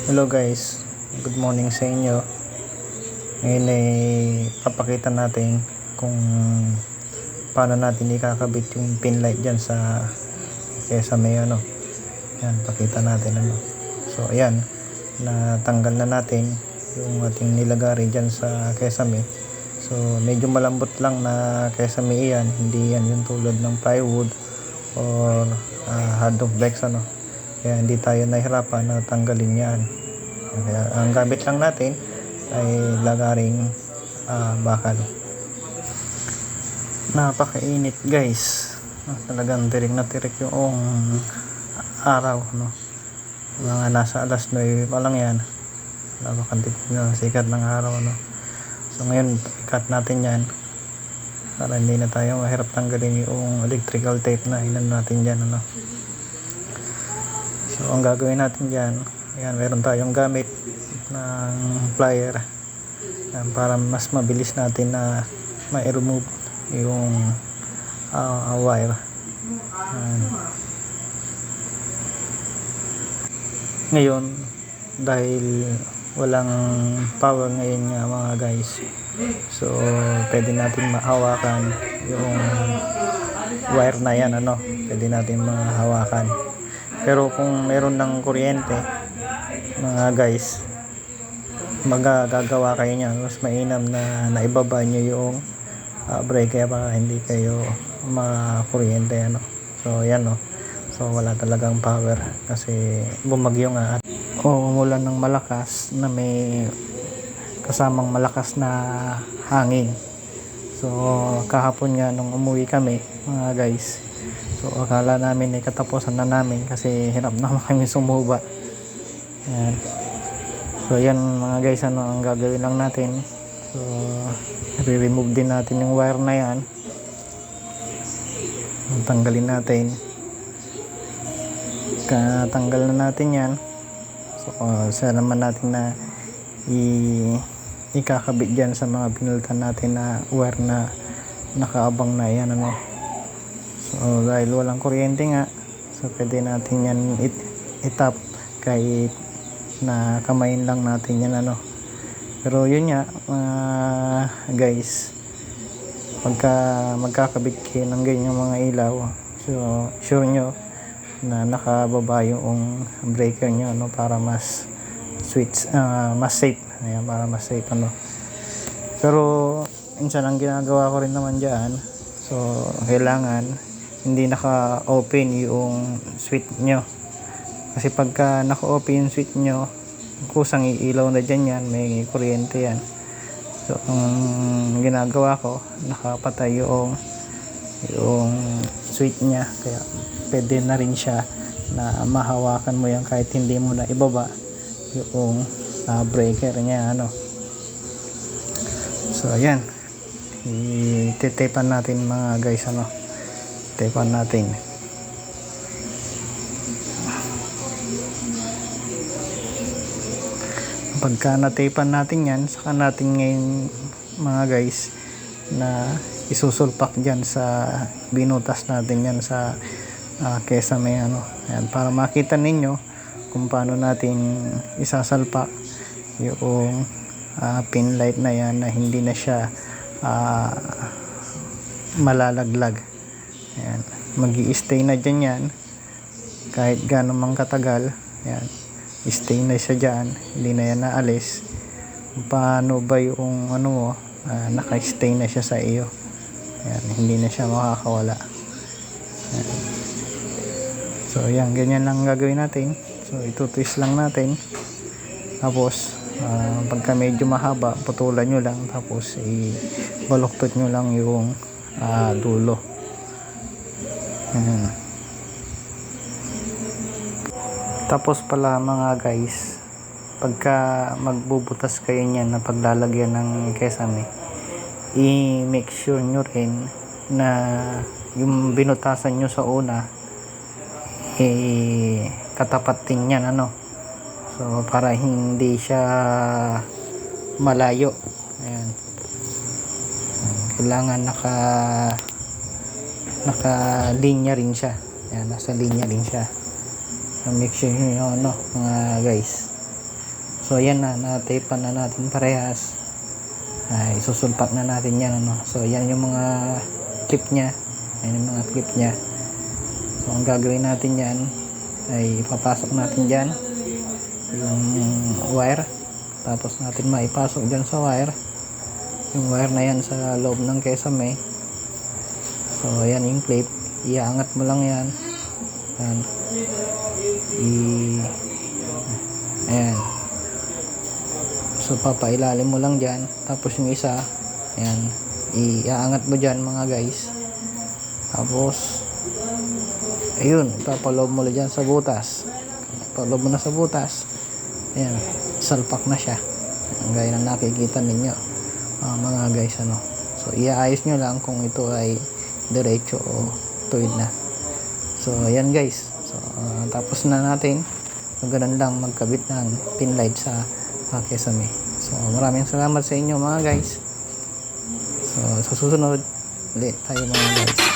Hello guys, good morning sa inyo. Ngayon ay papakita natin kung paano natin ikakabit yung pin light dyan sa may yan, pakita natin so ayan, natanggal na natin yung ating nilagari dyan sa kesame. So medyo malambot lang na kesame yan, hindi yan yung tulad ng plywood or hard of flex kaya hindi tayo nahirapan na tanggalin yan. Kaya ang gamit lang natin ay lagaring bakal. Napakainit guys, talagang tirik na tirik yung araw mga nasa alas 9 pa lang yan, napakantik na sikat ng araw So ngayon i-cut natin yan para hindi na tayo mahirap tanggalin yung electrical tape na inan natin dyan So ang gagawin natin dyan, ayan, meron tayong gamit ng plier para mas mabilis natin na ma-remove yung wire. Ngayon, dahil walang power ngayon nga mga guys, so pwede natin mahawakan yung wire na yan pwede natin mahawakan. Pero kung meron ng kuryente mga guys, magagawa kayo niyan, mas mainam na naibaba nyo yung breaker para hindi kayo makuryente So yan so wala talagang power kasi bumagyo nga at umulan ng malakas na may kasamang malakas na hangin. So kahapon nga nung umuwi kami mga guys, so akala namin ay katapusan na namin kasi hirap naman kami sumuba. Yan. So yan mga guys, ang gagawin lang natin, so i-remove din natin yung wire na yan, tanggalin natin. Katanggal na natin yan, so saan naman natin na ikakabit dyan sa mga pinalitan natin na wire na nakaabang na yan So dahil walang kuryente nga, so pwede natin yan itap kahit na kamayin lang natin yan pero yun nga guys, pagka magkakabit kayo ng ganyang mga ilaw, so sure nyo na nakababa yung breaker nyo para mas mas safe. Ayan, para mas safe pero minsan ang ginagawa ko rin naman dyan, so kailangan hindi naka-open yung switch nyo, kasi pagka naka-open yung switch nyo, kusang iilaw na dyan yan, may kuryente yan. So ang ginagawa ko, nakapatay yung switch nya, kaya pwede na rin siya na mahawakan mo yan kahit hindi mo na ibaba yung breaker nya So ayan, ititepan natin mga guys tepan natin. Pagka natepan natin yan, saka natin ngayon mga guys na isusulpak dyan sa binutas natin yan sa kesame Ayan, para makita ninyo kung paano natin isasalpak yung pin light na yan na hindi na siya malalaglag. Ayan, magi-stay na dyan yan kahit gaano mang katagal. Ayan, stay na siya dyan, hindi na yan naalis. Paano ba yung naka-stay na siya sa iyo. Ayan, hindi na siya makakawala. Ayan. So yan, ganyan lang gagawin natin. So itutwist lang natin, tapos pagka medyo mahaba, putulan nyo lang, tapos ibaluktot nyo lang yung dulo. Ayan. Tapos pala mga guys, pagka magbubutas kayo niyan na paglalagyan ng kesame, i-make sure nyo rin na yung binutasan nyo sa una katapat din yan so para hindi siya malayo. Ayan, kailangan naka linya rin siya. Ayan, nasa linya rin siya. So make sure nyo mga guys. So yan na, natapan na natin parehas. Ay susulpak na natin yan, ano. So yan yung mga clip nya. Yan yung mga clip nya. So ang gagawin natin yan ay ipapasok natin dyan yung wire, tapos natin maipasok dyan sa wire yung wire na yan sa loob ng kesame. So ayan yung clip, iaangat mo lang yan. Ayan. Ayan. So papailalim mo lang dyan, tapos yung isa ayan, iaangat mo dyan mga guys, tapos ayun, ipapaloob mo dyan sa butas. Ipapaloob mo na sa butas, ayan, salpak na siya, ang gaya na nakikita ninyo mga guys, ano. So iaayos nyo lang kung ito ay diretso o tuwid na. So ayan guys, so tapos na natin. So ganun lang magkabit ng pin light sa kesame. So maraming salamat sa inyo mga guys. So sa susunod ulit tayo mga guys.